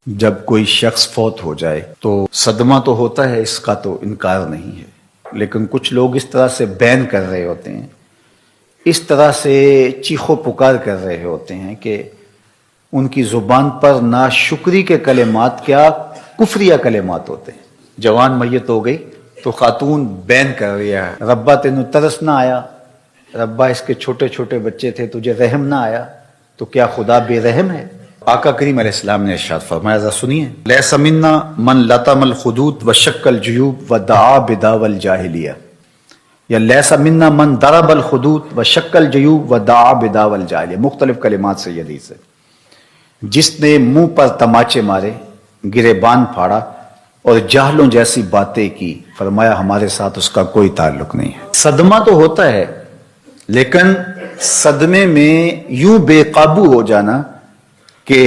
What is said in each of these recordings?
جب کوئی شخص فوت ہو جائے تو صدمہ تو ہوتا ہے، اس کا تو انکار نہیں ہے، لیکن کچھ لوگ اس طرح سے بین کر رہے ہوتے ہیں، اس طرح سے چیخو پکار کر رہے ہوتے ہیں کہ ان کی زبان پر ناشکری کے کلمات کیا کفریہ کلمات ہوتے ہیں۔ جوان میت ہو گئی تو خاتون بین کر رہی ہے، ربا تینوں ترس نہ آیا، ربا اس کے چھوٹے چھوٹے بچے تھے تجھے رحم نہ آیا، تو کیا خدا بے رحم ہے؟ آقا کریم علیہ السلام نے ارشاد فرمایا، ذرا سنیے، لیس منا من لطم الخدود وشق الجیوب ودعا بدعوی الجاہلیہ، یا لیس منا من ضرب الخدود وشق الجیوب ودعا بدعوی الجاہلیہ، مختلف کلمات سے یہ حدیث ہے۔ جس نے منہ پر تماچے مارے، گریبان پھاڑا اور جاہلوں جیسی باتیں کی، فرمایا ہمارے ساتھ اس کا کوئی تعلق نہیں ہے۔ صدمہ تو ہوتا ہے، لیکن صدمے میں یوں بے قابو ہو جانا کہ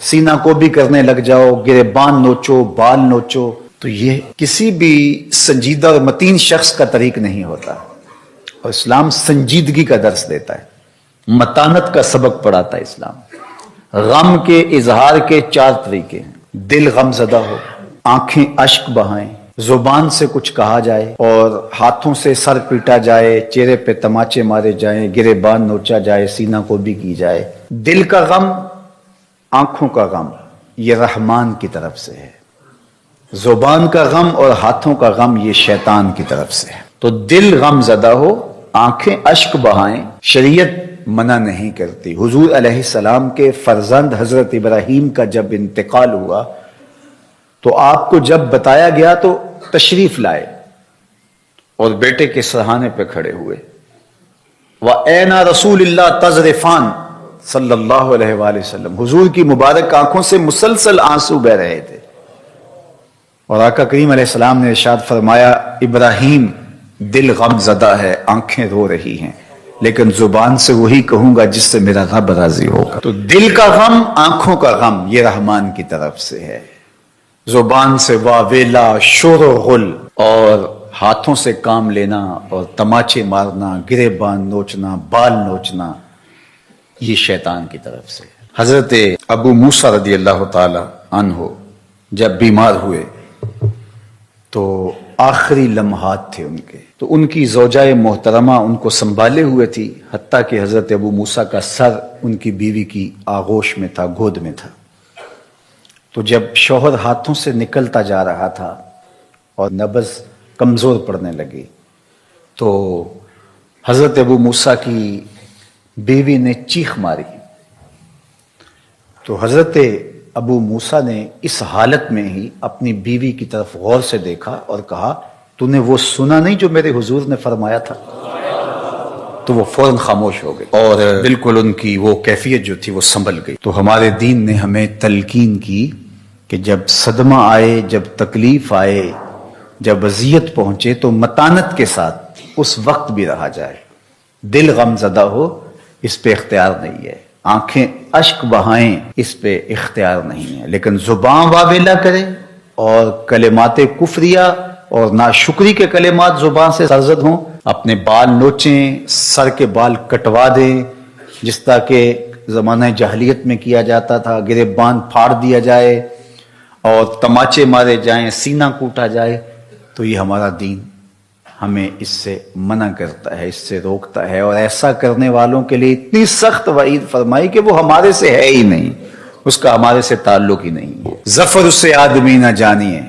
سینہ کو بھی کرنے لگ جاؤ، گریبان نوچو، بال نوچو، تو یہ کسی بھی سنجیدہ اور متین شخص کا طریق نہیں ہوتا، اور اسلام سنجیدگی کا درس دیتا ہے، متانت کا سبق پڑھاتا ہے اسلام۔ غم کے اظہار کے 4 طریقے ہیں، دل غم زدہ ہو، آنکھیں اشک بہائیں، زبان سے کچھ کہا جائے اور ہاتھوں سے سر پیٹا جائے، چہرے پہ تماچے مارے جائیں، گریبان نوچا جائے، سینہ کو بھی کی جائے۔ دل کا غم، آنکھوں کا غم یہ رحمان کی طرف سے ہے، زبان کا غم اور ہاتھوں کا غم یہ شیطان کی طرف سے ہے۔ تو دل غم زدہ ہو، آنکھیں اشک بہائیں، شریعت منع نہیں کرتی۔ حضور علیہ السلام کے فرزند حضرت ابراہیم کا جب انتقال ہوا تو آپ کو جب بتایا گیا تو تشریف لائے اور بیٹے کے سرہانے پہ کھڑے ہوئے، وَأَيْنَ رَسُولِ اللَّهِ تَذْرِفَانِ صلی اللہ علیہ وآلہ وسلم، حضور کی مبارک آنکھوں سے مسلسل آنسو بہ رہے تھے، اور آقا کریم علیہ السلام نے ارشاد فرمایا، ابراہیم دل غم زدہ ہے، آنکھیں رو رہی ہیں، لیکن زبان سے وہی کہوں گا جس سے میرا رب راضی ہوگا۔ تو دل کا غم، آنکھوں کا غم یہ رحمان کی طرف سے ہے، زبان سے واویلا، شور و غل، اور ہاتھوں سے کام لینا اور تماچے مارنا، گریبان نوچنا، بال نوچنا یہ شیطان کی طرف سے۔ حضرت ابو موسیٰ رضی اللہ تعالی عنہ جب بیمار ہوئے تو آخری لمحات تھے ان کے، تو ان کی زوجہ محترمہ ان کو سنبھالے ہوئے تھی، حتیٰ کہ حضرت ابو موسیٰ کا سر ان کی بیوی کی آغوش میں تھا، گود میں تھا۔ تو جب شوہر ہاتھوں سے نکلتا جا رہا تھا اور نبض کمزور پڑنے لگی تو حضرت ابو موسیٰ کی بیوی نے چیخ ماری، تو حضرت ابو موسیٰ نے اس حالت میں ہی اپنی بیوی کی طرف غور سے دیکھا اور کہا، تو نے وہ سنا نہیں جو میرے حضور نے فرمایا تھا؟ تو وہ فوراً خاموش ہو گئی اور بالکل ان کی وہ کیفیت جو تھی وہ سنبھل گئی۔ تو ہمارے دین نے ہمیں تلقین کی کہ جب صدمہ آئے، جب تکلیف آئے، جب اذیت پہنچے تو متانت کے ساتھ اس وقت بھی رہا جائے۔ دل غم زدہ ہو، اس پہ اختیار نہیں ہے، آنکھیں اشک بہائیں، اس پہ اختیار نہیں ہے، لیکن زبان واویلا کرے اور کلمات کفریہ اور ناشکری کے کلمات زبان سے سرزد ہوں، اپنے بال نوچیں، سر کے بال کٹوا دیں جس طرح کہ زمانہ جاہلیت میں کیا جاتا تھا، گریبان پھاڑ دیا جائے اور تماچے مارے جائیں، سینہ کوٹا جائے، تو یہ ہمارا دین ہمیں اس سے منع کرتا ہے، اس سے روکتا ہے، اور ایسا کرنے والوں کے لیے اتنی سخت وعید فرمائی کہ وہ ہمارے سے ہے ہی نہیں، اس کا ہمارے سے تعلق ہی نہیں ہے۔ ظفر اسے آدمی نہ جانیے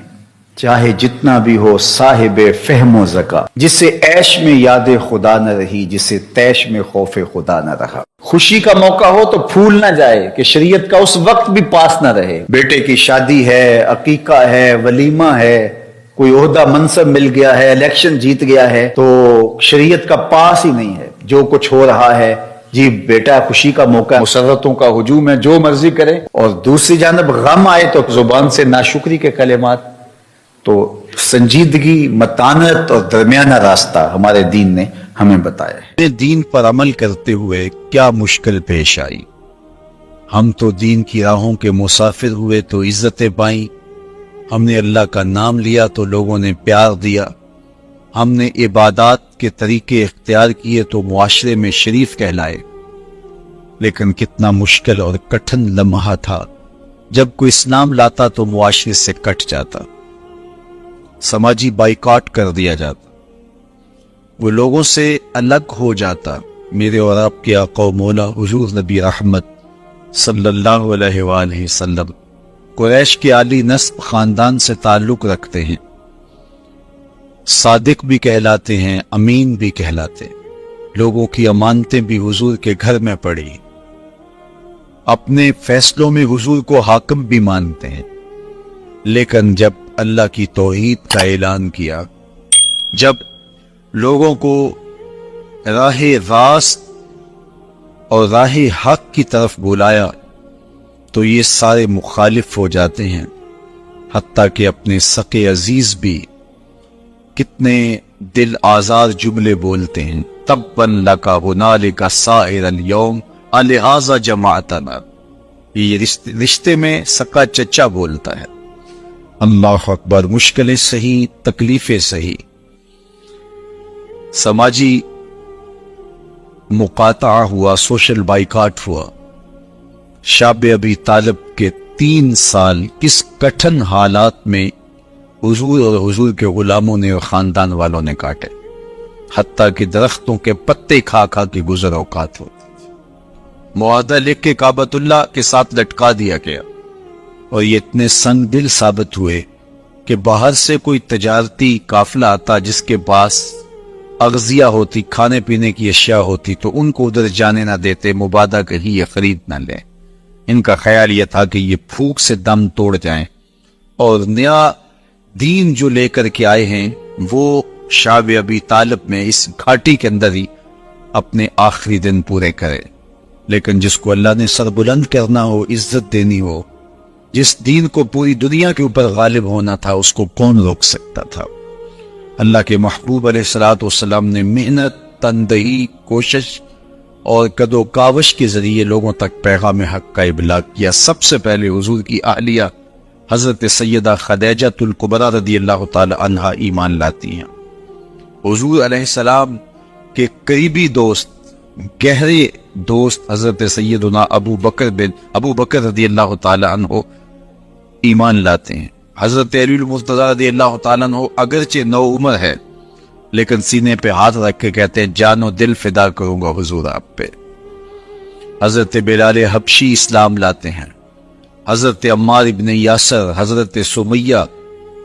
چاہے جتنا بھی ہو صاحب فہم و ذکا، جسے عیش میں یاد خدا نہ رہی، جسے تیش میں خوف خدا نہ رہا۔ خوشی کا موقع ہو تو پھول نہ جائے کہ شریعت کا اس وقت بھی پاس نہ رہے، بیٹے کی شادی ہے، عقیقہ ہے، ولیمہ ہے، کوئی عہدہ منصب مل گیا ہے، الیکشن جیت گیا ہے، تو شریعت کا پاس ہی نہیں ہے، جو کچھ ہو رہا ہے جی بیٹا خوشی کا موقع ہے، مسرتوں کا ہجوم ہے، جو مرضی کرے، اور دوسری جانب غم آئے تو زبان سے ناشکری کے کلمات۔ تو سنجیدگی، متانت اور درمیانہ راستہ ہمارے دین نے ہمیں بتایا ہے۔ دین پر عمل کرتے ہوئے کیا مشکل پیش آئی؟ ہم تو دین کی راہوں کے مسافر ہوئے تو عزتیں پائیں، ہم نے اللہ کا نام لیا تو لوگوں نے پیار دیا، ہم نے عبادات کے طریقے اختیار کیے تو معاشرے میں شریف کہلائے، لیکن کتنا مشکل اور کٹھن لمحہ تھا جب کوئی اسلام لاتا تو معاشرے سے کٹ جاتا، سماجی بائیکاٹ کر دیا جاتا، وہ لوگوں سے الگ ہو جاتا۔ میرے اور آپ کے آقا و مولا حضور نبی رحمت صلی اللہ علیہ وآلہ وسلم قریش کے عالی نسب خاندان سے تعلق رکھتے ہیں، صادق بھی کہلاتے ہیں، امین بھی کہلاتے ہیں، لوگوں کی امانتیں بھی حضور کے گھر میں پڑی، اپنے فیصلوں میں حضور کو حاکم بھی مانتے ہیں۔ لیکن جب اللہ کی توحید کا اعلان کیا، جب لوگوں کو راہ راست اور راہ حق کی طرف بلایا تو یہ سارے مخالف ہو جاتے ہیں، حتیٰ کہ اپنے سقے عزیز بھی کتنے دل آزار جملے بولتے ہیں، تبًا لک ہنالک سائر الیوم الہذا جمعتنا۔ یہ رشتے میں سکا چچا بولتا ہے۔ اللہ اکبر، مشکلیں صحیح، تکلیفیں صحیح، سماجی مقاطعہ ہوا، سوشل بائیکاٹ ہوا۔ شاب ابی طالب کے 3 سال کس کٹھن حالات میں حضور اور حضور کے غلاموں نے اور خاندان والوں نے کاٹے، حتیٰ کہ درختوں کے پتے کھا کھا کے گزر اوقات ہوتے، معاہدہ لکھ کے کعبۃ اللہ کے ساتھ لٹکا دیا گیا، اور یہ اتنے سنگ دل ثابت ہوئے کہ باہر سے کوئی تجارتی قافلہ آتا جس کے پاس اغذیہ ہوتی، کھانے پینے کی اشیاء ہوتی، تو ان کو ادھر جانے نہ دیتے، مبادہ کہیں یہ خرید نہ لیں۔ ان کا خیال یہ تھا کہ یہ پھوک سے دم توڑ جائیں، اور نیا دین جو لے کر کے آئے ہیں وہ شاب ابی طالب میں اس گھاٹی کے اندر ہی اپنے آخری دن پورے کرے۔ لیکن جس کو اللہ نے سر بلند کرنا ہو، عزت دینی ہو، جس دین کو پوری دنیا کے اوپر غالب ہونا تھا، اس کو کون روک سکتا تھا؟ اللہ کے محبوب علیہ الصلوۃ والسلام نے محنت، تندہی، کوشش اور کد و کاوش کے ذریعے لوگوں تک پیغام حق کا ابلاغ کیا۔ سب سے پہلے حضور کی اہلیہ حضرت سیدہ خدیجہ الکبریٰ رضی اللہ تعالی عنہا ایمان لاتی ہیں۔ حضور علیہ السلام کے قریبی دوست، گہرے دوست حضرت سیدنا ابو بکر رضی اللہ تعالی عنہ ایمان لاتے ہیں۔ حضرت علی المرتضیٰ رضی اللہ تعالیٰ عنہ اگرچہ نو عمر ہے لیکن سینے پہ ہاتھ رکھ کے کہتے ہیں جان و دل فدا کروں گا حضور آپ پہ۔ حضرت بلال حبشی اسلام لاتے ہیں، حضرت عمار ابن یاسر، حضرت سمیہ،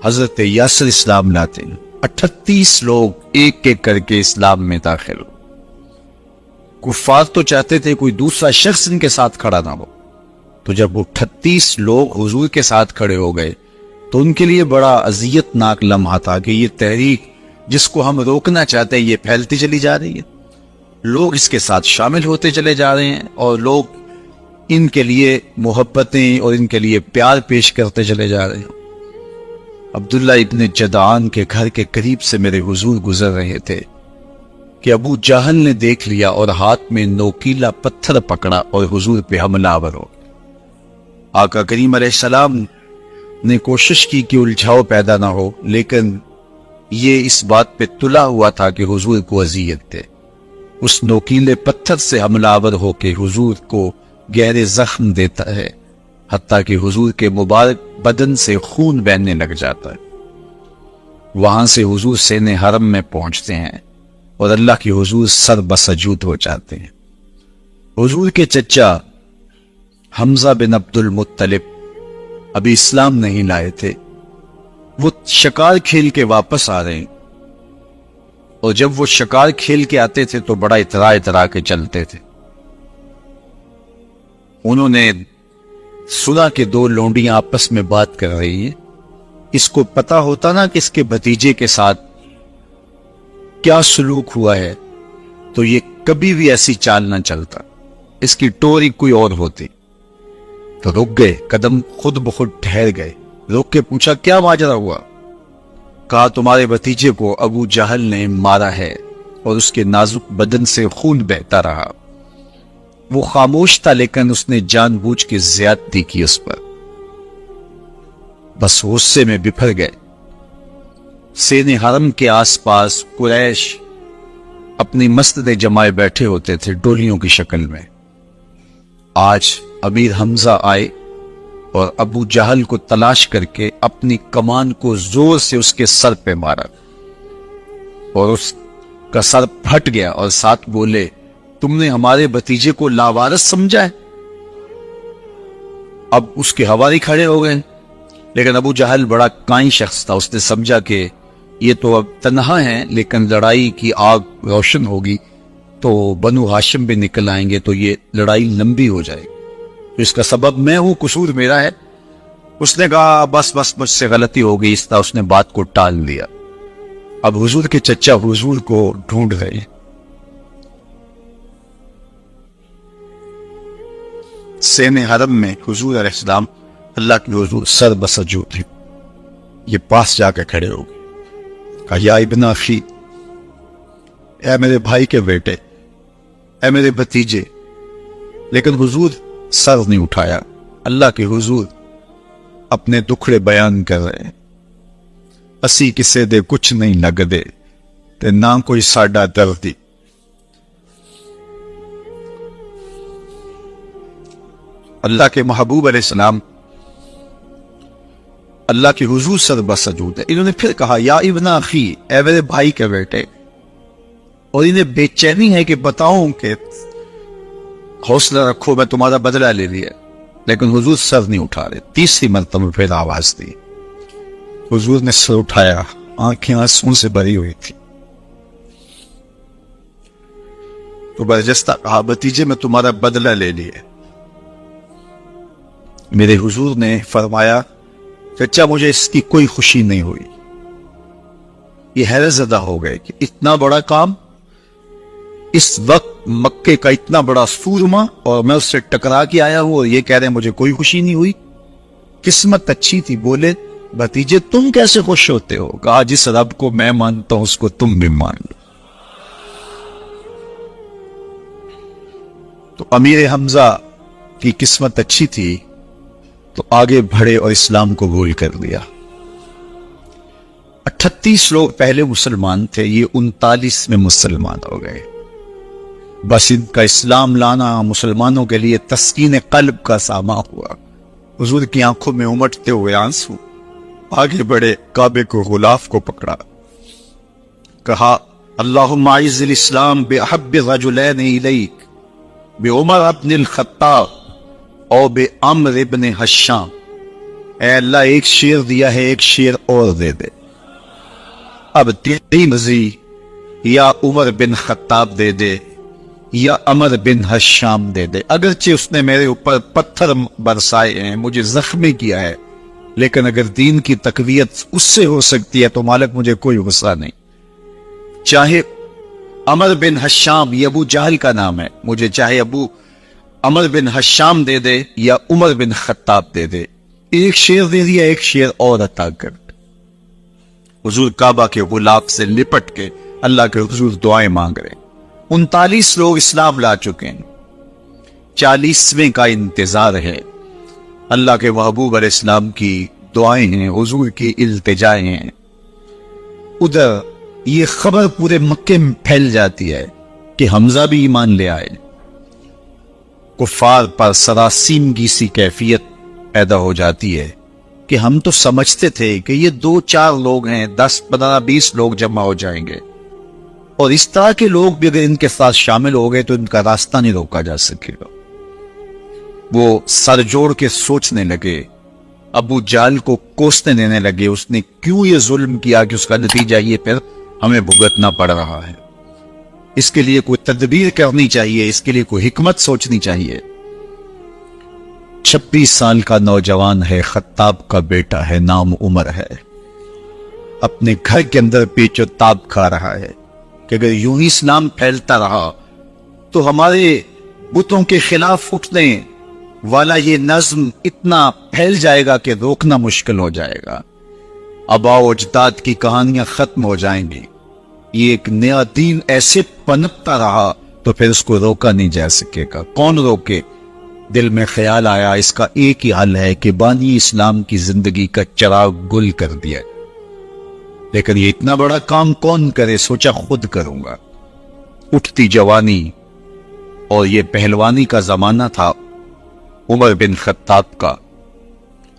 حضرت یاسر اسلام لاتے ہیں۔ 38 لوگ ایک ایک کر کے اسلام میں داخل ہو۔ کفار تو چاہتے تھے کوئی دوسرا شخص ان کے ساتھ کھڑا نہ ہو، تو جب وہ 38 لوگ حضور کے ساتھ کھڑے ہو گئے تو ان کے لیے بڑا اذیت ناک لمحہ تھا کہ یہ تحریک جس کو ہم روکنا چاہتے ہیں یہ پھیلتی چلی جا رہی ہے، لوگ اس کے ساتھ شامل ہوتے چلے جا رہے ہیں، اور لوگ ان کے لیے محبتیں اور ان کے لیے پیار پیش کرتے چلے جا رہے ہیں۔ عبداللہ ابن جدعان کے گھر کے قریب سے میرے حضور گزر رہے تھے کہ ابو جہل نے دیکھ لیا اور ہاتھ میں نوکیلا پتھر پکڑا اور حضور پہ حملہ آور ہو۔ آقا کریم علیہ السلام نے کوشش کی کہ الجھاؤ پیدا نہ ہو، لیکن یہ اس بات پہ تلا ہوا تھا کہ حضور کو اذیت دے۔ اس نوکیلے پتھر سے حملہ آور ہو کے حضور کو گہرے زخم دیتا ہے، حتیٰ کہ حضور کے مبارک بدن سے خون بہنے لگ جاتا ہے۔ وہاں سے حضور سین حرم میں پہنچتے ہیں اور اللہ کے حضور سر بسجود ہو جاتے ہیں۔ حضور کے چچا حمزہ بن عبد المطلب ابھی اسلام نہیں لائے تھے، وہ شکار کھیل کے واپس آ رہے ہیں، اور جب وہ شکار کھیل کے آتے تھے تو بڑا اترا کے چلتے تھے۔ انہوں نے سنا کہ 2 لونڈیاں آپس میں بات کر رہی ہیں۔ اس کو پتا ہوتا نا کہ اس کے بھتیجے کے ساتھ کیا سلوک ہوا ہے تو یہ کبھی بھی ایسی چال نہ چلتا، اس کی ٹوری کوئی اور ہوتی۔ تو رک گئے، قدم خود بخود ٹھہر گئے، روک کے پوچھا کیا ماجرا ہوا؟ کہا تمہارے بھتیجے کو ابو جہل نے مارا ہے اور اس کے نازک بدن سے خون بہتا رہا۔ وہ خاموش تھا لیکن اس نے جان بوجھ کے زیادتی کی اس پر، بس غصے میں بپھر گئے۔ سین حرم کے آس پاس قریش اپنی مسجدیں جمائے بیٹھے ہوتے تھے ڈولیوں کی شکل میں۔ آج امیر حمزہ آئے اور ابو جہل کو تلاش کر کے اپنی کمان کو زور سے اس کے سر پہ مارا اور اس کا سر پھٹ گیا، اور ساتھ بولے تم نے ہمارے بھتیجے کو لاوارث سمجھا ہے؟ اب اس کے حواری کھڑے ہو گئے، لیکن ابو جہل بڑا کائن شخص تھا، اس نے سمجھا کہ یہ تو اب تنہا ہیں، لیکن لڑائی کی آگ روشن ہوگی تو بنو ہاشم بھی نکل آئیں گے تو یہ لڑائی لمبی ہو جائے گی، تو اس کا سبب میں ہوں، قصور میرا ہے۔ اس نے کہا بس مجھ سے غلطی ہو گئی، اس طرح اس نے بات کو ٹال دیا۔ اب حضور کے چچا حضور کو ڈھونڈ رہے ہیں۔ سین حرم میں حضور علیہ السلام اللہ کے حضور سر بسجود ہیں، یہ پاس جا کے کھڑے ہو گئے، کہا یا ابن اخی، اے میرے بھائی کے بیٹے، اے میرے بھتیجے، لیکن حضور سر نہیں اٹھایا۔ اللہ کے حضور اپنے دکھڑے بیان کر رہے ہیں، اسی کسے دے کچھ نہیں لگ دے تے نہ کوئی ساڈا دردی۔ اللہ کے محبوب علیہ السلام اللہ کے حضور سر بسجود ہے۔ انہوں نے پھر کہا یا ابن اخی، اے میرے بھائی کے بیٹے، اور انہیں بے چینی ہے کہ بتاؤں کہ حوصلہ رکھو میں تمہارا بدلہ لے لیا، لیکن حضور سر نہیں اٹھا رہے۔ تیسری مرتبہ پھر آواز دی، حضور نے سر اٹھایا، آنکھیں آنسوں سے بھری ہوئی تھی، تو برجستہ کہا بھتیجے میں تمہارا بدلہ لے لیا۔ میرے حضور نے فرمایا چچا مجھے اس کی کوئی خوشی نہیں ہوئی۔ یہ حیرت زدہ ہو گئے کہ اتنا بڑا کام، اس وقت مکے کا اتنا بڑا سورما، اور میں اس سے ٹکرا کے آیا ہوں اور یہ کہہ رہے ہیں مجھے کوئی خوشی نہیں ہوئی۔ قسمت اچھی تھی۔ بولے بھتیجے تم کیسے خوش ہوتے ہو؟ کہا جس رب کو میں مانتا ہوں اس کو تم بھی مان لو۔ تو امیر حمزہ کی قسمت اچھی تھی تو آگے بڑھے اور اسلام کو قبول کر لیا۔ 38 لوگ پہلے مسلمان تھے، یہ 39 میں مسلمان ہو گئے۔ بس ان کا اسلام لانا مسلمانوں کے لیے تسکین قلب کا ساما ہوا۔ حضور کی آنکھوں میں امٹتے ہوئے آنسو، آگے بڑھے، کعبے کو غلاف کو پکڑا، کہا اللہم اعز الاسلام باحب الرجلین الیک بعمر ابن الخطاب اور بعمر ابن حشام۔ اے اللہ ایک شیر دیا ہے، ایک شیر اور دے دے۔ اب تیری مرضی، یا عمر بن خطاب دے دے یا عمر بن حشام دے دے۔ اگرچہ اس نے میرے اوپر پتھر برسائے ہیں، مجھے زخمی کیا ہے، لیکن اگر دین کی تقویت اس سے ہو سکتی ہے تو مالک مجھے کوئی غصہ نہیں۔ چاہے عمر بن حشام، یہ ابو جہل کا نام ہے، مجھے چاہے ابو عمر بن حشام دے دے یا عمر بن خطاب دے دے، ایک شیر دے دیا، ایک شیر اور عطا کر۔ حضور کعبہ کے غلاف سے لپٹ کے اللہ کے حضور دعائیں مانگ رہے ہیں۔ 39 لوگ اسلام لا چکے ہیں، 40ویں کا انتظار ہے۔ اللہ کے محبوب علیہ السلام کی دعائیں ہیں، حضور کی التجائیں ہیں۔ ادھر یہ خبر پورے مکے میں پھیل جاتی ہے کہ حمزہ بھی ایمان لے آئے۔ کفار پر سراسیمگی سی کیفیت پیدا ہو جاتی ہے کہ ہم تو سمجھتے تھے کہ یہ 2-4 لوگ ہیں، 10, 15, 20 لوگ جمع ہو جائیں گے، اور اس طرح کے لوگ بھی اگر ان کے ساتھ شامل ہو گئے تو ان کا راستہ نہیں روکا جا سکے گا۔ وہ سر جوڑ کے سوچنے لگے، ابو جہل کو کوسنے دینے لگے، اس نے کیوں یہ ظلم کیا کہ اس کا نتیجہ یہ پھر ہمیں بھگتنا پڑ رہا ہے۔ اس کے لیے کوئی تدبیر کرنی چاہیے، اس کے لیے کوئی حکمت سوچنی چاہیے۔ 26 سال کا نوجوان ہے، خطاب کا بیٹا ہے، نام عمر ہے، اپنے گھر کے اندر پیچ و تاب کھا رہا ہے کہ اگر یوں ہی اسلام پھیلتا رہا تو ہمارے بتوں کے خلاف اٹھنے والا یہ نظم اتنا پھیل جائے گا کہ روکنا مشکل ہو جائے گا۔ آباء و اجداد کی کہانیاں ختم ہو جائیں گی، یہ ایک نیا دین ایسے پنپتا رہا تو پھر اس کو روکا نہیں جا سکے گا۔ کون روکے؟ دل میں خیال آیا اس کا ایک ہی حل ہے کہ بانی اسلام کی زندگی کا چراغ گل کر دیا، لیکن یہ اتنا بڑا کام کون کرے؟ سوچا خود کروں گا۔ اٹھتی جوانی اور یہ پہلوانی کا زمانہ تھا عمر بن خطاب کا،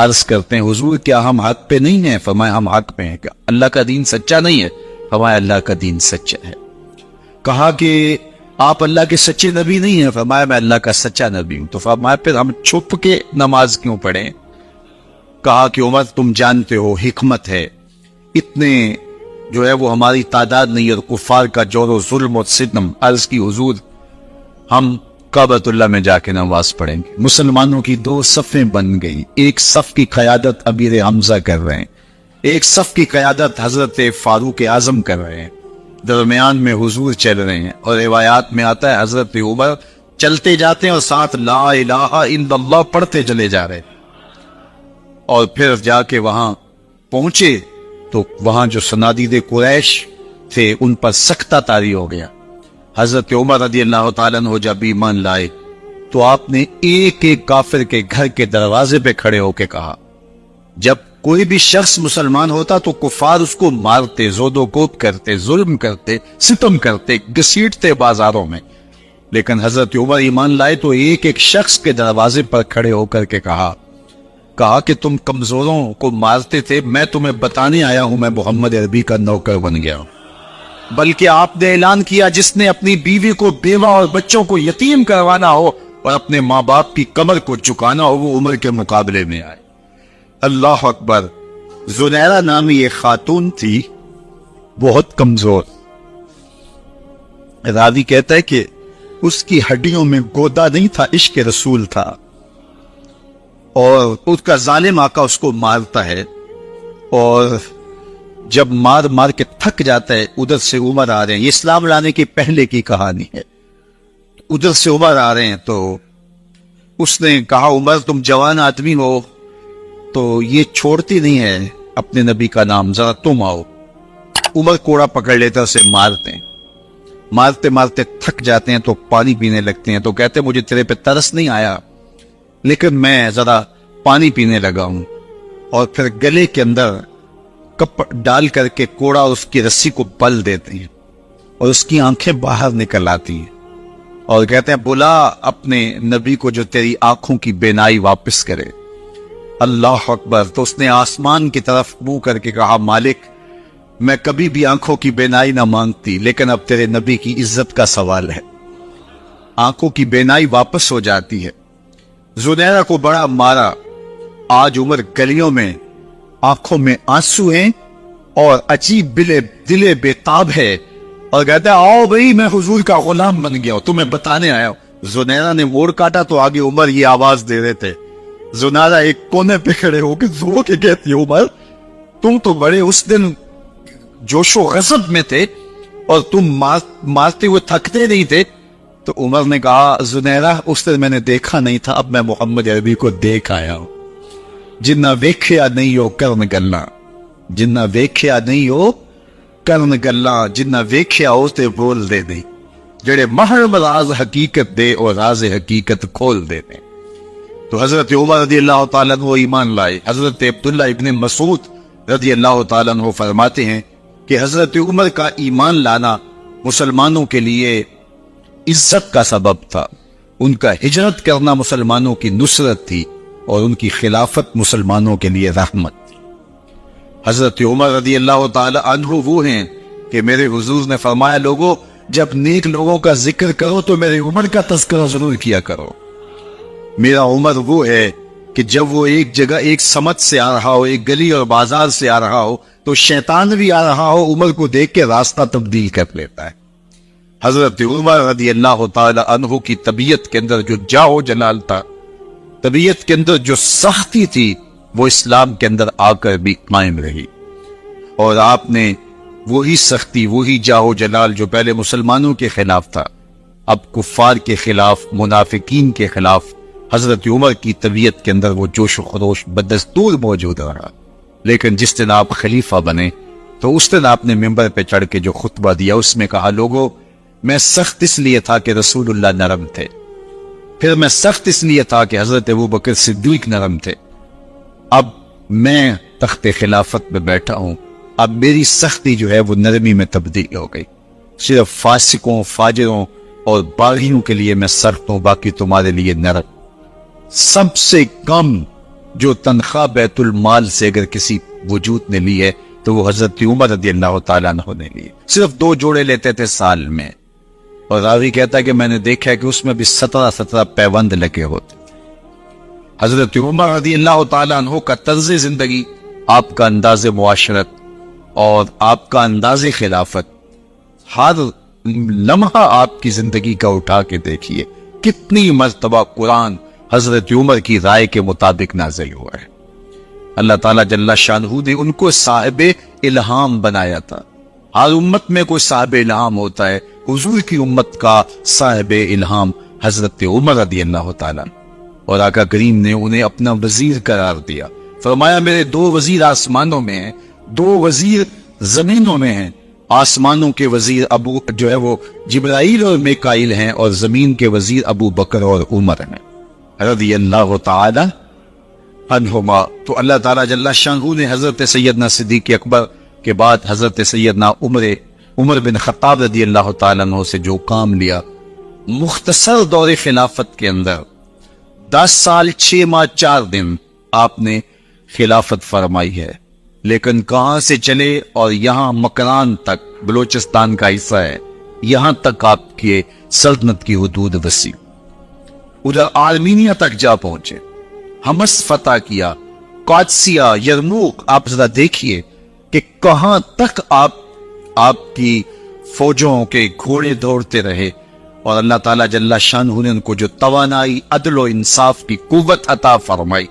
عرض کرتے ہیں حضور کیا ہم حق پہ نہیں ہیں؟ فرمایا ہم حق پہ ہیں. کہ اللہ کا دین سچا نہیں ہے؟ فرمایا اللہ کا دین سچا ہے. کہا کہ آپ اللہ کے سچے نبی نہیں ہیں؟ فرمایا میں اللہ کا سچا نبی ہوں. تو فرمایا پھر ہم چھپ کے نماز کیوں پڑھیں؟ کہا کہ عمر تم جانتے ہو حکمت ہے، اتنے جو ہے وہ ہماری تعداد نہیں، اور کفار کا جور و ظلم و ستم. عرض کی حضور ہم کعبۃ اللہ میں جا کے نماز پڑھیں گے. مسلمانوں کی 2 صفیں بن گئی. ایک صف کی قیادت امیر حمزہ کر رہے ہیں، ایک صف کی قیادت حضرت فاروق اعظم کر رہے ہیں، درمیان میں حضور چل رہے ہیں. اور روایات میں آتا ہے حضرت عمر چلتے جاتے ہیں اور ساتھ لا الہ الا اللہ پڑھتے چلے جا رہے. اور پھر جا کے وہاں پہنچے تو وہاں جو صنادید قریش تھے ان پر سکتہ طاری ہو گیا. حضرت عمر رضی اللہ تعالیٰ عنہ جب ایمان لائے تو آپ نے ایک ایک کافر کے گھر کے دروازے پہ کھڑے ہو کے کہا، جب کوئی بھی شخص مسلمان ہوتا تو کفار اس کو مارتے، زود و کوب کرتے، ظلم کرتے، ستم کرتے، گھسیٹتے بازاروں میں. لیکن حضرت عمر ایمان لائے تو ایک ایک شخص کے دروازے پر کھڑے ہو کر کے کہا کہ تم کمزوروں کو مارتے تھے، میں تمہیں بتانے آیا ہوں میں محمد عربی کا نوکر بن گیا ہوں. بلکہ آپ نے اعلان کیا جس نے اپنی بیوی کو، بیوہ اور بچوں کو یتیم کروانا ہو اور اپنے ماں باپ کی کمر کو جھکانا ہو وہ عمر کے مقابلے میں آئے. اللہ اکبر. زنیرہ نامی ایک خاتون تھی، بہت کمزور. راوی کہتا ہے کہ اس کی ہڈیوں میں گودا نہیں تھا، عشق رسول تھا. اور اس کا ظالم آقا اس کو مارتا ہے، اور جب مار مار کے تھک جاتا ہے ادھر سے عمر آ رہے ہیں. یہ اسلام لانے کی پہلے کی کہانی ہے. ادھر سے عمر آ رہے ہیں تو اس نے کہا عمر تم جوان آدمی ہو تو یہ چھوڑتی نہیں ہے اپنے نبی کا نام، ذرا تم آؤ. عمر کوڑا پکڑ لیتا، اسے مارتے ہیں. مارتے مارتے تھک جاتے ہیں تو پانی پینے لگتے ہیں. تو کہتے مجھے تیرے پہ ترس نہیں آیا لیکن میں ذرا پانی پینے لگا ہوں. اور پھر گلے کے اندر کپ ڈال کر کے کوڑا اس کی رسی کو بل دیتے ہیں اور اس کی آنکھیں باہر نکل آتی ہیں. اور کہتے ہیں بلا اپنے نبی کو جو تیری آنکھوں کی بینائی واپس کرے. اللہ اکبر. تو اس نے آسمان کی طرف منہ کر کے کہا مالک میں کبھی بھی آنکھوں کی بینائی نہ مانگتی لیکن اب تیرے نبی کی عزت کا سوال ہے. آنکھوں کی بینائی واپس ہو جاتی ہے. زنیرہ کو بڑا مارا. آج عمر گلیوں میں آنکھوں میں آنسو ہیں اور عجیب دلے بےتاب ہے اور کہتا ہے آؤ بھئی میں حضور کا غلام بن گیا ہوں، تمہیں بتانے آیا ہوں. زنیرہ نے موڑ کاٹا تو آگے عمر یہ آواز دے رہے تھے. زنیرہ ایک کونے پہ کھڑے ہو کے زور کے کہتی عمر تم تو بڑے اس دن جوش و غضب میں تھے اور تم مارتے ہوئے تھکتے نہیں تھے. تو عمر نے کہا زنیرہ اس دن میں نے دیکھا نہیں تھا، اب میں محمد عربی کو دیکھ آیا ہوں. جنہ ویکھیا نہیں ہو کرن گلا، جنہ ویکھیا نہیں ہو کرن گلا، جنہ ویکھیا ہو تے بول دے نہیں، جڑے محرم راز حقیقت دے اور راز حقیقت کھول دے دیں. تو حضرت عمر رضی اللہ تعالیٰ عنہ ایمان لائے. حضرت عبداللہ ابن مسعود رضی اللہ تعالیٰ عنہ فرماتے ہیں کہ حضرت عمر کا ایمان لانا مسلمانوں کے لیے عزت کا سبب تھا. ان کا ہجرت کرنا مسلمانوں کی نصرت تھی اور ان کی خلافت مسلمانوں کے لیے رحمت تھی. حضرت عمر رضی اللہ تعالی عنہ وہ ہیں کہ میرے حضور نے فرمایا لوگوں جب نیک لوگوں کا ذکر کرو تو میرے عمر کا تذکرہ ضرور کیا کرو. میرا عمر وہ ہے کہ جب وہ ایک جگہ ایک سمت سے آ رہا ہو، ایک گلی اور بازار سے آ رہا ہو تو شیطان بھی آ رہا ہو، عمر کو دیکھ کے راستہ تبدیل کر لیتا ہے. حضرت عمر رضی اللہ تعالی عنہ کی طبیعت کے اندر جو جاؤ جلال تھا، طبیعت کے اندر جو سختی تھی، وہ اسلام کے اندر آ کر بھی قائم رہی. اور آپ نے وہی سختی، وہی جاؤ جلال جو پہلے مسلمانوں کے خلاف تھا، اب کفار کے خلاف، منافقین کے خلاف حضرت عمر کی طبیعت کے اندر وہ جوش و خروش بدستور موجود رہا. لیکن جس دن آپ خلیفہ بنے تو اس دن آپ نے ممبر پہ چڑھ کے جو خطبہ دیا اس میں کہا لوگوں میں سخت اس لیے تھا کہ رسول اللہ نرم تھے، پھر میں سخت اس لیے تھا کہ حضرت ابوبکر صدیق نرم تھے، اب میں تخت خلافت میں بیٹھا ہوں، اب میری سختی جو ہے وہ نرمی میں تبدیل ہو گئی. صرف فاسقوں، فاجروں اور باغیوں کے لیے میں سخت ہوں، باقی تمہارے لیے نرم. سب سے کم جو تنخواہ بیت المال سے اگر کسی وجود نے لی ہے تو وہ حضرت عمر رضی اللہ تعالیٰ عنہ نے لی. صرف 2 جوڑے لیتے تھے سال میں, اور راوی کہتا ہے کہ میں نے دیکھا ہے کہ اس میں بھی 17 پیوند لگے ہوتے. حضرت عمر رضی اللہ تعالیٰ عنہ کا طرز زندگی, آپ کا انداز معاشرت اور آپ کا انداز خلافت, ہر لمحہ آپ کی زندگی کا اٹھا کے دیکھیے کتنی مرتبہ قرآن حضرت عمر کی رائے کے مطابق نازل ہوا ہے. اللہ تعالیٰ جل شانہ نے ان کو صاحب الہام بنایا تھا. ہر امت میں کوئی صاحب الہام ہوتا ہے, حضور کی امت کا صاحب الہام حضرت عمر رضی اللہ تعالیٰ, اور آقا کریم نے انہیں اپنا وزیر قرار دیا. فرمایا میرے 2 وزیر آسمانوں میں ہیں, 2 وزیر زمینوں میں ہیں. آسمانوں کے وزیر ابو جو ہے وہ جبرائیل اور میکائیل ہیں, اور زمین کے وزیر ابو بکر اور عمر ہیں رضی اللہ تعالی عنہما. تو اللہ تعالیٰ جل شانہ نے حضرت سیدنا صدیق اکبر کے بعد حضرت سیدنا عمر بن خطاب رضی اللہ تعالیٰ عنہ سے جو کام لیا, مختصر دور خلافت کے اندر 10 سال 6 ماہ 4 دن آپ نے خلافت فرمائی ہے. لیکن کہاں سے چلے اور یہاں مکران تک, بلوچستان کا حصہ ہے, یہاں تک آپ کے سلطنت کی حدود وسیع. ادھر آرمینیا تک جا پہنچے, حمص فتح کیا, قادسیہ, یرموک. آپ ذرا دیکھیے کہ کہاں تک آپ کی فوجوں کے گھوڑے دوڑتے رہے, اور اللہ تعالیٰ جل شانہ نے ان کو جو توانائی, عدل و انصاف کی قوت عطا فرمائی.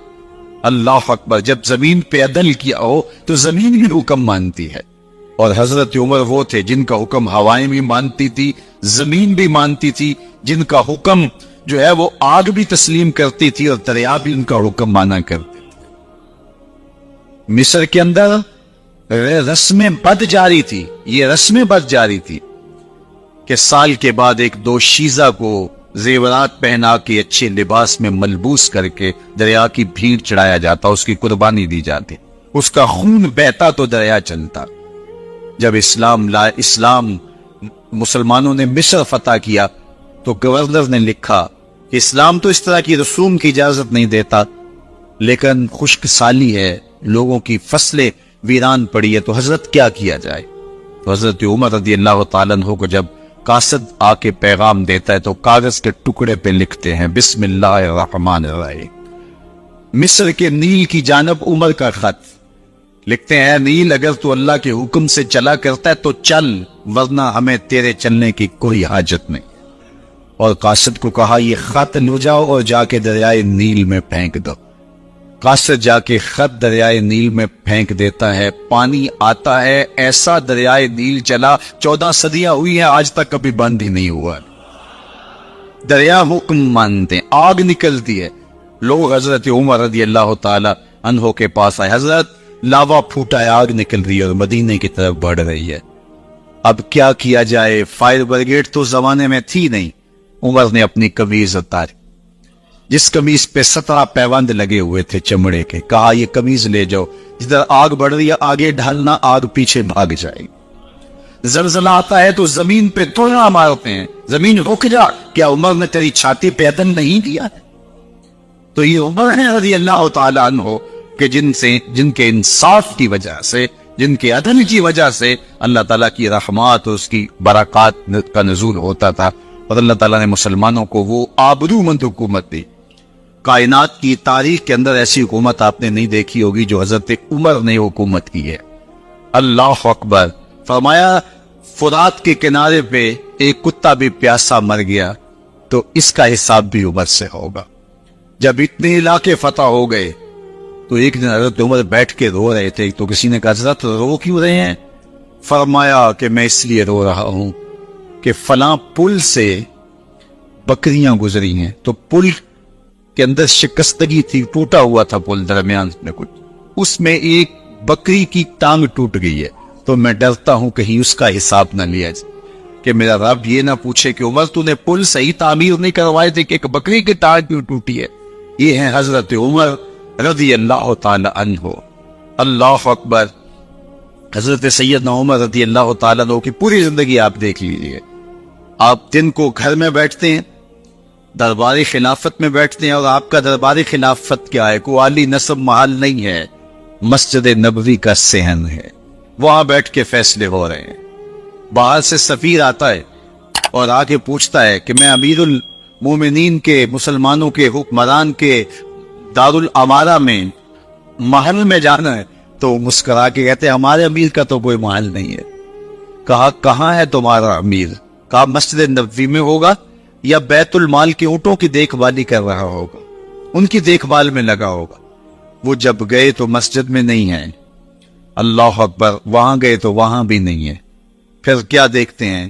اللہ اکبر. جب زمین پہ عدل کیا ہو تو زمین بھی حکم مانتی ہے, اور حضرت عمر وہ تھے جن کا حکم ہوائیں بھی مانتی تھی, زمین بھی مانتی تھی, جن کا حکم جو ہے وہ آگ بھی تسلیم کرتی تھی اور دریا بھی ان کا حکم مانا کرتے تھے. مصر کے اندر رسم بد جاری تھی, یہ رسم بد جاری تھی کہ سال کے بعد 1-2 شیزہ کو زیورات پہنا کے اچھے لباس میں ملبوس کر کے دریا کی بھیڑ چڑھایا جاتا, اس کی قربانی دی جاتی, اس کا خون بہتا تو دریا چلتا. جب اسلام مسلمانوں نے مصر فتح کیا تو گورنر نے لکھا کہ اسلام تو اس طرح کی رسوم کی اجازت نہیں دیتا, لیکن خشک سالی ہے, لوگوں کی فصلیں ویران پڑی ہے, تو حضرت کیا کیا جائے. تو حضرت عمر رضی اللہ تعالیٰ عنہ کو جب قاصد آ کے پیغام دیتا ہے تو کاغذ کے ٹکڑے پہ لکھتے ہیں بسم اللہ الرحمن الرحیم. مصر کے نیل کی جانب عمر کا خط لکھتے ہیں, اے نیل اگر تو اللہ کے حکم سے چلا کرتا ہے تو چل, ورنہ ہمیں تیرے چلنے کی کوئی حاجت نہیں. اور قاصد کو کہا یہ خط لو جاؤ اور جا کے دریائے نیل میں پھینک دو. قاصد جا کے خط دریائے نیل میں پھینک دیتا ہے, پانی آتا ہے, ایسا دریائے نیل چلا 14 صدیاں ہوئی ہیں آج تک کبھی بند ہی نہیں ہوا. دریا حکم مانتے ہیں, آگ نکلتی ہے. لوگ حضرت عمر رضی اللہ تعالی عنہ کے پاس آئے, حضرت لاوا پھوٹا ہے, آگ نکل رہی ہے اور مدینے کی طرف بڑھ رہی ہے, اب کیا کیا جائے. فائر بریگیڈ تو زمانے میں تھی نہیں. عمر نے اپنی قمیض اتاری, جس قمیض پہ 17 پیوند لگے ہوئے تھے چمڑے کے, کہا یہ قمیض لے جاؤ, جدھر آگ بڑھ رہی ہے آگے ڈھالنا, آگ پیچھے بھاگ جائے گی. زلزلہ آتا ہے تو زمین پہ توڑا مارتے ہیں, زمین رک جا, کیا عمر نے تیری چھاتی پہ عدل نہیں دیا ہے. تو یہ عمر ہے رضی اللہ تعالیٰ عنہ کہ جن کے انصاف کی وجہ سے, جن کے عدل کی وجہ سے اللہ تعالیٰ کی رحمات اور اس کی برکات کا نزول ہوتا تھا, اور اللہ تعالیٰ نے مسلمانوں کو وہ آبرو مند حکومت دی. کائنات کی تاریخ کے اندر ایسی حکومت آپ نے نہیں دیکھی ہوگی جو حضرت عمر نے حکومت کی ہے. اللہ اکبر. فرمایا فرات کے کنارے پہ ایک کتا بھی پیاسا مر گیا تو اس کا حساب بھی عمر سے ہوگا. جب اتنے علاقے فتح ہو گئے تو ایک دن حضرت عمر بیٹھ کے رو رہے تھے, تو کسی نے کہا حضرت رو کیوں رہے ہیں؟ فرمایا کہ میں اس لیے رو رہا ہوں کہ فلاں پل سے بکریاں گزری ہیں, تو پل کے اندر شکستگی تھی, ٹوٹا ہوا تھا پل درمیان میں کچھ, اس میں ایک بکری کی ٹانگ ٹوٹ گئی ہے, تو میں ڈرتا ہوں کہیں اس کا حساب نہ لیا جائے, کہ میرا رب یہ نہ پوچھے کہ عمر تو نے پل صحیح تعمیر نہیں کروائے تھے کہ ایک بکری کی ٹانگ کیوں ٹوٹی ہے. یہ ہیں حضرت عمر رضی اللہ تعالی عنہ. اللہ اکبر. حضرت سیدنا عمر رضی اللہ تعالیٰ عنہ کی پوری زندگی آپ دیکھ لیجئے. آپ دن کو گھر میں بیٹھتے ہیں, درباری خلافت میں بیٹھتے ہیں، اور آپ کا درباری خلافت کیا ہے؟ کوئی عالی نصب محل نہیں ہے، مسجد نبوی کا صحن ہے، وہاں بیٹھ کے فیصلے ہو رہے ہیں۔ باہر سے سفیر آتا ہے اور آ کے پوچھتا ہے کہ میں امیر المومنین کے، مسلمانوں کے حکمران کے دارالامارہ میں محل میں جانا ہے، تو مسکرا کے کہتے ہیں ہمارے امیر کا تو کوئی محل نہیں ہے۔ کہا کہاں ہے تمہارا امیر؟ کہا مسجد نبوی میں ہوگا یا بیت المال کے اونٹوں کی دیکھ بھالی کر رہا ہوگا، ان کی دیکھ بھال میں لگا ہوگا۔ وہ جب گئے تو مسجد میں نہیں ہے، اللہ اکبر، وہاں گئے تو وہاں بھی نہیں ہے۔ پھر کیا دیکھتے ہیں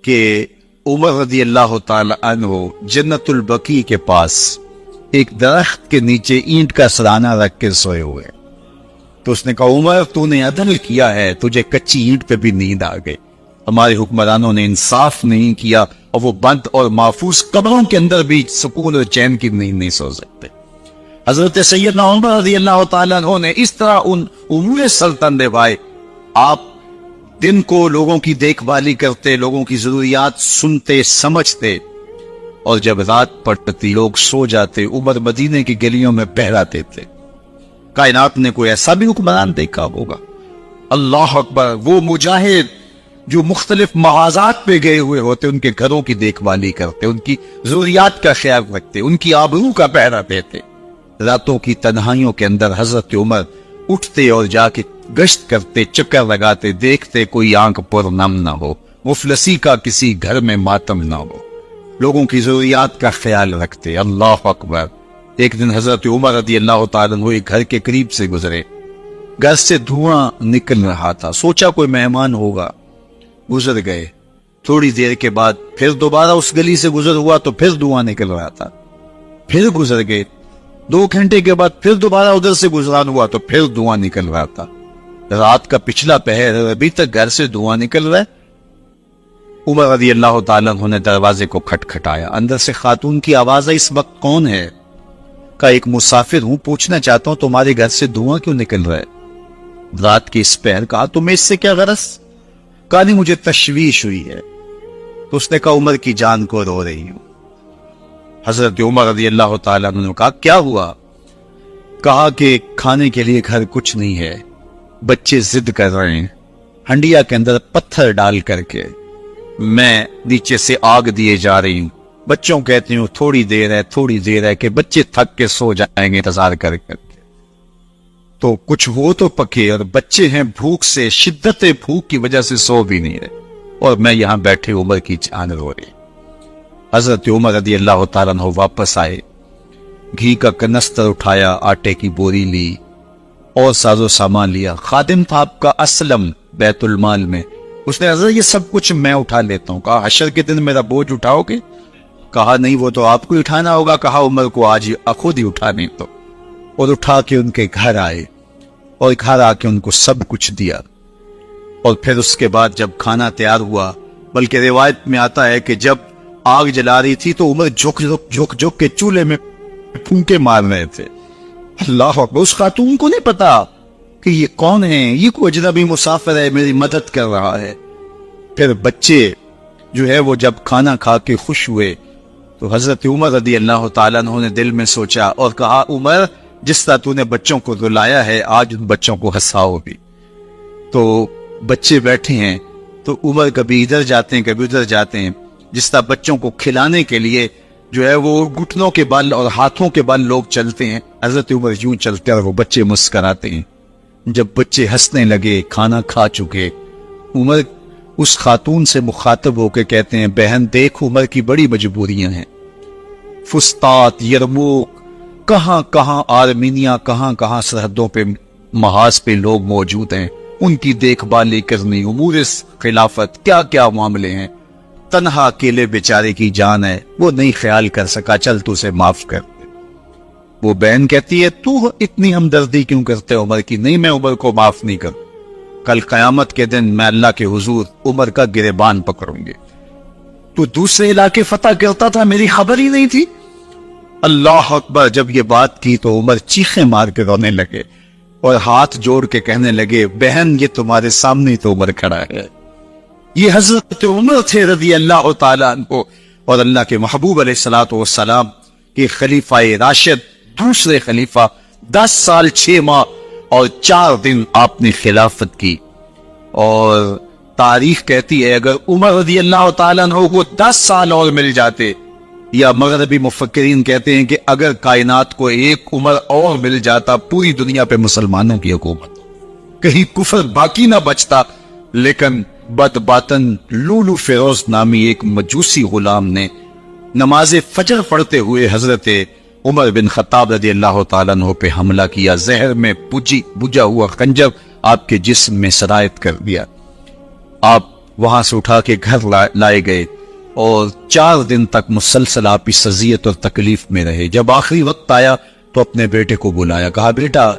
کہ عمر رضی اللہ تعالی عنہ جنت البقیع کے پاس ایک درخت کے نیچے اینٹ کا سرانہ رکھ کے سوئے ہوئے۔ تو اس نے کہا عمر تو نے عدل کیا ہے، تجھے کچی اینٹ پہ بھی نیند آ گئی۔ ہمارے حکمرانوں نے انصاف نہیں کیا، اور وہ بند اور محفوظ قبروں کے اندر بھی سکون اور چین کی نیند نہیں سو سکتے۔ حضرت سیدنا عمر رضی اللہ تعالیٰ عنہ نے اس طرح ان امور سلطنت نبھائے۔ آپ دن کو لوگوں کی دیکھ بھالی کرتے، لوگوں کی ضروریات سنتے سمجھتے، اور جب رات پڑتی لوگ سو جاتے، عمر مدینے کی گلیوں میں پہراتے تھے۔ کائنات نے کوئی ایسا بھی حکمران دیکھا ہوگا؟ اللہ اکبر، وہ مجاہد جو مختلف محاذات پہ گئے ہوئے ہوتے، ان کے گھروں کی دیکھ بھالی کرتے، ان کی ضروریات کا خیال رکھتے، ان کی آبرو کا پہرا دیتے۔ راتوں کی تنہائیوں کے اندر حضرت عمر اٹھتے اور جا کے گشت کرتے، چکر لگاتے، دیکھتے کوئی آنکھ پر نم نہ ہو، مفلسی کا کسی گھر میں ماتم نہ ہو، لوگوں کی ضروریات کا خیال رکھتے۔ اللہ اکبر۔ ایک دن حضرت عمر رضی اللہ تعالیٰ عنہ ایک گھر کے قریب سے گزرے، گھر سے دھواں نکل رہا تھا، سوچا کوئی مہمان ہوگا، گزر گئے۔ تھوڑی دیر کے بعد پھر دوبارہ اس گلی سے گزر ہوا تو پھر دھواں نکل رہا تھا، پھر گزر گئے۔ 2 گھنٹے کے بعد پھر دوبارہ ادھر سے گزران ہوا تو پھر دھواں نکل رہا تھا۔ رات کا پچھلا پہر، ابھی تک گھر سے دھواں نکل رہا ہے۔ عمر رضی اللہ تعالیٰ عنہ نے دروازے کو کھٹکھٹایا، اندر سے خاتون کی آواز ہے، اس وقت کون ہے؟ کہا ایک مسافر ہوں، پوچھنا چاہتا ہوں تمہارے گھر سے دھواں کیوں نکل رہا ہے رات کے اس پہر؟ کہا تمہیں اس سے کیا غرض؟ کہا نہیں مجھے تشویش ہوئی ہے۔ تو اس نے کہا عمر کی جان کو رو رہی ہوں۔ حضرت عمر رضی اللہ تعالیٰ عنہ نے کہا کیا ہوا؟ کہا کہ کھانے کے لیے گھر کچھ نہیں ہے، بچے ضد کر رہے ہیں، ہنڈیا کے اندر پتھر ڈال کر کے میں نیچے سے آگ دیے جا رہی ہوں، بچوں کہتے ہیں تھوڑی دیر ہے کہ بچے تھک کے سو جائیں گے انتظار کر کے، تو کچھ وہ تو پکے اور بچے ہیں بھوک سے، شدت بھوک کی وجہ سے سو بھی نہیں رہے، اور میں یہاں بیٹھے عمر کی جان رو رہی۔ حضرت عمر رضی اللہ تعالیٰ عنہ واپس آئے، گھی کا کنستر اٹھایا، آٹے کی بوری لی اور ساز و سامان لیا۔ خادم تھا آپ کا اسلم بیت المال میں، اس نے حضرت یہ سب کچھ میں اٹھا لیتا ہوں۔ کہا حشر کے دن میرا بوجھ اٹھاؤ گے؟ کہا نہیں وہ تو آپ کو اٹھانا ہوگا۔ کہا عمر کو آج خود ہی اٹھانے تو، اور اٹھا کے ان کے گھر آئے اور گھر آ کے ان کو سب کچھ دیا۔ اور پھر اس کے بعد جب کھانا تیار ہوا، بلکہ روایت میں آتا ہے کہ جب آگ جلا رہی تھی تو عمر جھک کے چولہے میں پھونکے مار رہے تھے۔ اللہ اکبر، اس خاتون کو نہیں پتا کہ یہ کون ہے، یہ کوئی اجنبی مسافر ہے، میری مدد کر رہا ہے۔ پھر بچے جو ہے وہ جب کھانا کھا کے خوش ہوئے تو حضرت عمر رضی اللہ تعالیٰ عنہ نے دل میں سوچا اور کہا عمر جس طرح تو نے بچوں کو رلایا ہے آج ان بچوں کو ہنساؤ بھی۔ تو بچے بیٹھے ہیں تو عمر کبھی ادھر جاتے ہیں کبھی ادھر جاتے ہیں، جس طرح بچوں کو کھلانے کے لیے جو ہے وہ گھٹنوں کے بل اور ہاتھوں کے بل لوگ چلتے ہیں، حضرت عمر یوں چلتے اور وہ بچے مسکراتے ہیں۔ جب بچے ہنسنے لگے، کھانا کھا چکے، عمر اس خاتون سے مخاطب ہو کے کہتے ہیں بہن دیکھ عمر کی بڑی مجبوریاں ہیں، فسطاط، یرموک، کہاں کہاں آرمینیا، کہاں کہاں سرحدوں پہ محاذ پہ لوگ موجود ہیں، ان کی دیکھ بھال کرنی، امور خلافت، کیا کیا معاملے ہیں، تنہا اکیلے بیچارے کی جان ہے، وہ نہیں خیال کر سکا، چل تو اسے معاف کر دے۔ وہ بہن کہتی ہے تو اتنی ہمدردی کیوں کرتے عمر کی؟ نہیں میں عمر کو معاف نہیں کروں، کل قیامت کے دن میں اللہ کے حضور عمر کا گریبان پکڑوں گے۔ تو دوسرے علاقے فتح کرتا تھا، میری خبر ہی نہیں تھی۔ اللہ اکبر، جب یہ بات کی تو عمر چیخیں مار کے رونے لگے اور ہاتھ جوڑ کے کہنے لگے بہن یہ تمہارے سامنے تو عمر کھڑا ہے، یہ حضرت عمر تھے رضی اللہ تعالیٰ عنہ، اور اللہ کے محبوب علیہ الصلوۃ والسلام کے خلیفہ راشد دوسرے خلیفہ 10 سال 6 ماہ اور 4 دن آپ نے خلافت کی. اور تاریخ کہتی ہے اگر عمر رضی اللہ تعالیٰ عنہ کو 10 سال اور مل جاتے، یا مغربی مفکرین کہتے ہیں کہ اگر کائنات کو ایک عمر اور مل جاتا، پوری دنیا پہ مسلمانوں کی حکومت، کہیں کفر باقی نہ بچتا. لیکن بدباطن لولو فیروز نامی ایک مجوسی غلام نے نماز فجر پڑھتے ہوئے حضرت عمر بن خطاب رضی اللہ تعالیٰ عنہ پہ حملہ کیا. زہر میں بجھا ہوا خنجر آپ کے جسم میں سرایت کر دیا. آپ وہاں سے اٹھا کے گھر لائے گئے اور 4 دن تک مسلسل آپ اس اذیت اور تکلیف میں رہے. جب آخری وقت آیا تو اپنے بیٹے کو بلایا، کہا بیٹا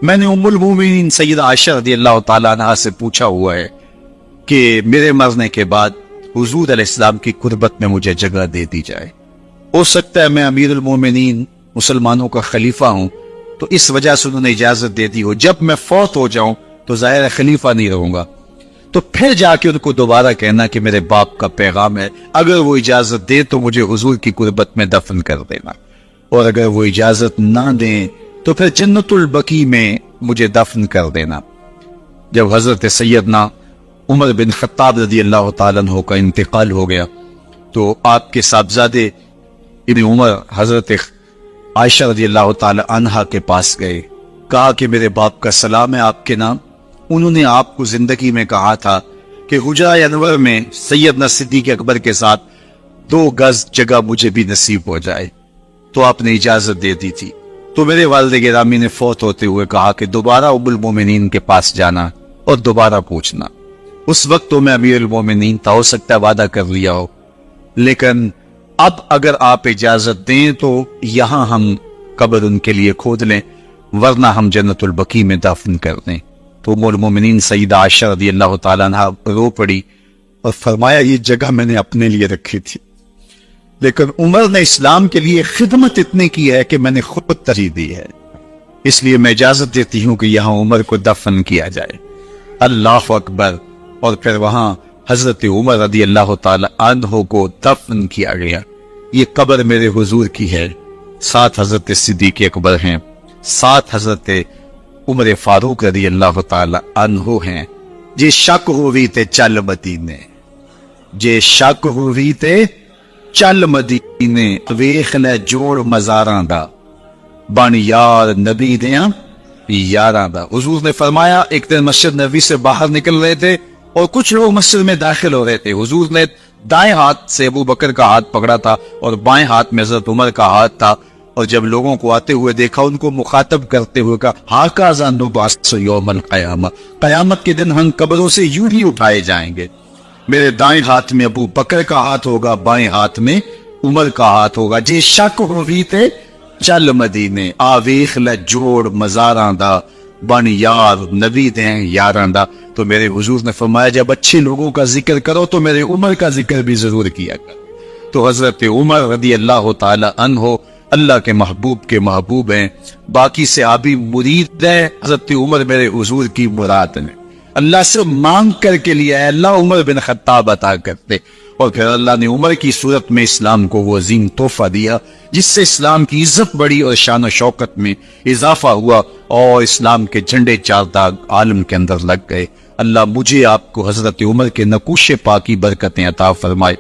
میں نے ام المومنین سیدہ عائشہ رضی اللہ تعالیٰ عنہ سے پوچھا ہوا ہے کہ میرے مرنے کے بعد حضور علیہ السلام کی قربت میں مجھے جگہ دے دی جائے. ہو سکتا ہے میں امیر المومنین مسلمانوں کا خلیفہ ہوں تو اس وجہ سے انہوں نے اجازت دے دی ہو، جب میں فوت ہو جاؤں تو ظاہر خلیفہ نہیں رہوں گا، تو پھر جا کے ان کو دوبارہ کہنا کہ میرے باپ کا پیغام ہے، اگر وہ اجازت دے تو مجھے حضور کی قربت میں دفن کر دینا، اور اگر وہ اجازت نہ دیں تو پھر جنت البقیع میں مجھے دفن کر دینا. جب حضرت سیدنا عمر بن خطاب رضی اللہ تعالیٰ عنہ کا انتقال ہو گیا تو آپ کے صاحبزادے ابن عمر حضرت عائشہ رضی اللہ تعالیٰ عنہا کے پاس گئے، کہا کہ میرے باپ کا سلام ہے آپ کے نام. انہوں نے آپ کو زندگی میں کہا تھا کہ حجرہ انور میں سیدنا صدیق اکبر کے ساتھ 2 گز جگہ مجھے بھی نصیب ہو جائے، تو آپ نے اجازت دے دی تھی. تو میرے والد گرامی نے فوت ہوتے ہوئے کہا کہ دوبارہ ام المومنین کے پاس جانا اور دوبارہ پوچھنا. اس وقت تو میں امیر المومنین تھا، ہو سکتا ہے وعدہ کر لیا ہو، لیکن اب اگر آپ اجازت دیں تو یہاں ہم قبر ان کے لیے کھود لیں، ورنہ ہم جنت البقیع میں دفن کر دیں. تو ام المومنین سیدہ عائشہ رضی اللہ تعالیٰ عنہ رو پڑی اور فرمایا یہ جگہ میں نے اپنے لیے رکھی تھی، لیکن عمر نے اسلام کے لیے خدمت اتنی کی ہے کہ میں نے خود ترجیح دی ہے، اس لیے میں اجازت دیتی ہوں کہ یہاں عمر کو دفن کیا جائے. اللہ اکبر. اور پھر وہاں حضرت عمر رضی اللہ تعالی عنہ کو دفن کیا گیا. یہ قبر میرے حضور کی ہے، 7 حضرت صدیق اکبر ہیں، 7 حضرت عمر فاروق رضی اللہ تعالی عنہ ہیں. جے شک ہوئی تے چل مدینے، جے شک ہوئی تے چل مدینے، ویخ لے جوڑ مزاراں دا، بن یار نبی دیاں یاراں دا. حضور نے فرمایا ایک دن مسجد نبوی سے باہر نکل رہے تھے اور کچھ لوگ مسجد میں داخل ہو رہے تھے. حضور نے دائیں ہاتھ سے ابو بکر کا ہاتھ پکڑا تھا اور بائیں ہاتھ میں حضرت عمر کا ہاتھ تھا، اور جب لوگوں کو آتے ہوئے دیکھا ان کو مخاطب کرتے ہوئے کہا ہاکذا نبعث یوم القیامہ، قیامت کے دن ہم قبروں سے یوں ہی اٹھائے جائیں گے. میرے دائیں ہاتھ میں ابو بکر کا ہاتھ ہوگا، بائیں ہاتھ میں عمر کا ہاتھ ہوگا. جے شک ہوئی تے چل مدینے، آویخ لے جوڑ مزاراں دا، بن یار نبی دیں یاراں دا. تو میرے حضور نے فرمایا جب اچھے لوگوں کا ذکر کرو تو میرے عمر کا ذکر بھی ضرور کیا کر. تو حضرت عمر رضی اللہ تعالی عنہ اللہ کے محبوب کے محبوب ہیں، باقی صحابی مرید ہیں، حضرت عمر میرے حضور کی مراد نے. اللہ سے مانگ کر کے لیا ہے، اللہ عمر بن خطاب عطا کرتے، اور پھر اللہ نے عمر کی صورت میں اسلام کو وہ عظیم تحفہ دیا جس سے اسلام کی عزت بڑی اور شان و شوکت میں اضافہ ہوا، اور اسلام کے جھنڈے 4 داغ عالم کے اندر لگ گئے. اللہ مجھے آپ کو حضرت عمر کے نقوش پاک کی برکتیں عطا فرمائے.